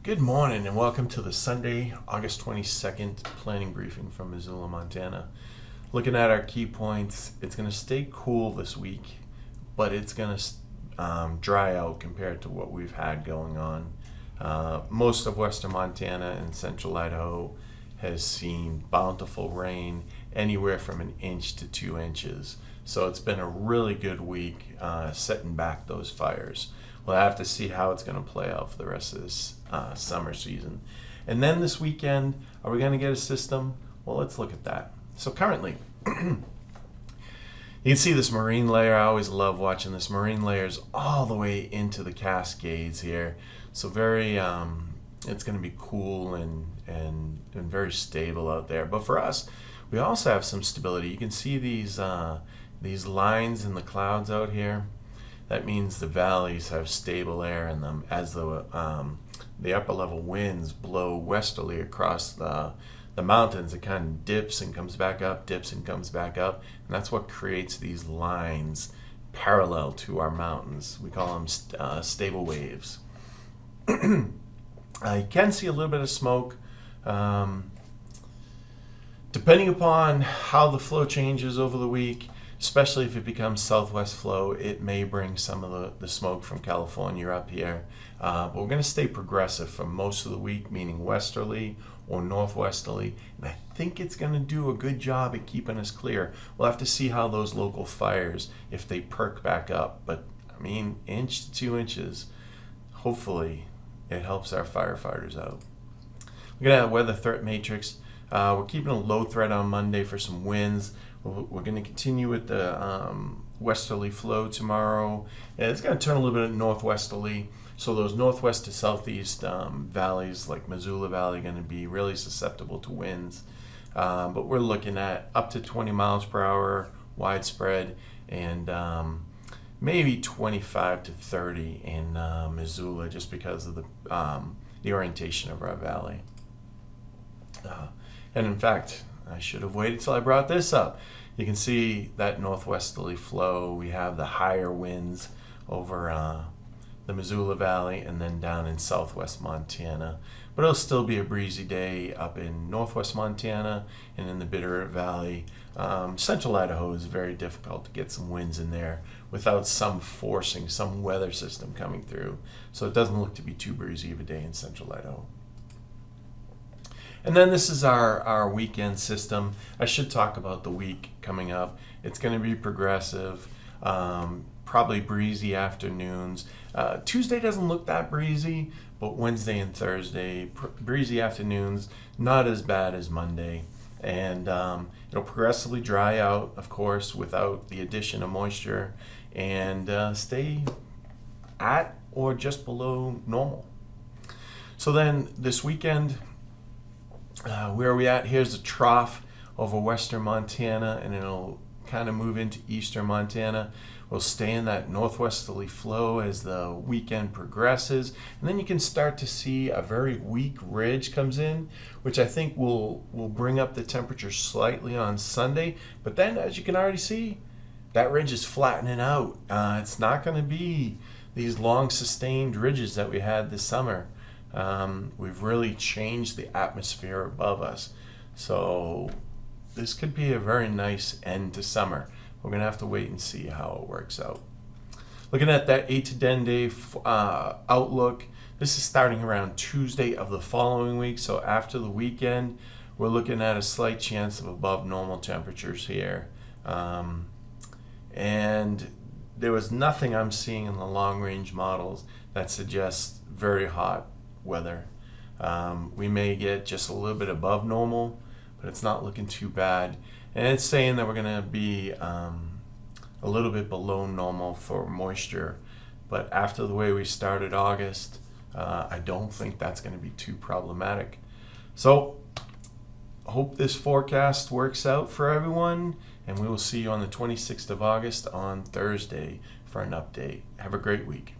Good morning and welcome to the Sunday, August 22nd planning briefing from Missoula, Montana. Looking at our key points, it's going to stay cool this week, but it's going to dry out compared to what we've had going on. Most of western Montana and central Idaho has seen bountiful rain, anywhere from 1 inch to 2 inches. So it's been a really good week setting back those fires. We'll have to see how it's going to play out for the rest of this summer season. And then this weekend, are we going to get a system? Well, let's look at that. So currently, you can see this marine layer. I always love watching this. Marine layers all the way into the Cascades here. So very, it's going to be cool and very stable out there. But for us, we also have some stability. You can see these lines in the clouds out here. That means the valleys have stable air in them as the upper level winds blow westerly across the mountains. It kind of dips and comes back up, dips and comes back up, and that's what creates these lines parallel to our mountains. We call them stable waves. You can see a little bit of smoke. Depending upon how the flow changes over the week, especially if it becomes southwest flow, it may bring some of the smoke from California up here. But we're going to stay progressive for most of the week, meaning westerly or northwesterly. And I think it's going to do a good job at keeping us clear. We'll have to see how those local fires, if they perk back up. But I mean, 1 inch to 2 inches, hopefully it helps our firefighters out. Looking at the weather threat matrix, we're keeping a low threat on Monday for some winds. We're going to continue with the westerly flow tomorrow. And it's going to turn a little bit northwesterly. So those northwest to southeast valleys like Missoula Valley are going to be really susceptible to winds. But we're looking at up to 20 miles per hour widespread and maybe 25 to 30 in Missoula just because of the orientation of our valley. And in fact, I should have waited till I brought this up. You can see that northwesterly flow. We have the higher winds over the Missoula Valley and then down in southwest Montana. But it'll still be a breezy day up in northwest Montana and in the Bitterroot Valley. Central Idaho is very difficult to get some winds in there without some forcing, some weather system coming through. So it doesn't look to be too breezy of a day in central Idaho. And then this is our weekend system. I should talk about the week coming up. It's going to be progressive, probably breezy afternoons. Tuesday doesn't look that breezy, but Wednesday and Thursday, breezy afternoons, not as bad as Monday. And it'll progressively dry out, of course, without the addition of moisture, and stay at or just below normal. So then this weekend, where are we at? Here's the trough over western Montana, and it'll kind of move into eastern Montana. We'll stay in that northwesterly flow as the weekend progresses, and then you can start to see a very weak ridge comes in, which I think will bring up the temperature slightly on Sunday. But then, as you can already see, that ridge is flattening out. It's not going to be these long sustained ridges that we had this summer. We've really changed the atmosphere above us. So this could be a very nice end to summer. We're going to have to wait and see how it works out. Looking at that 8 to 10 day outlook, this is starting around Tuesday of the following week. So after the weekend, we're looking at a slight chance of above normal temperatures here. And there was nothing I'm seeing in the long range models that suggests very hot weather. We may get just a little bit above normal, but it's not looking too bad. And it's saying that we're going to be a little bit below normal for moisture. But after the way we started August, I don't think that's going to be too problematic. So hope this forecast works out for everyone, and we will see you on the 26th of August on Thursday for an update. Have a great week.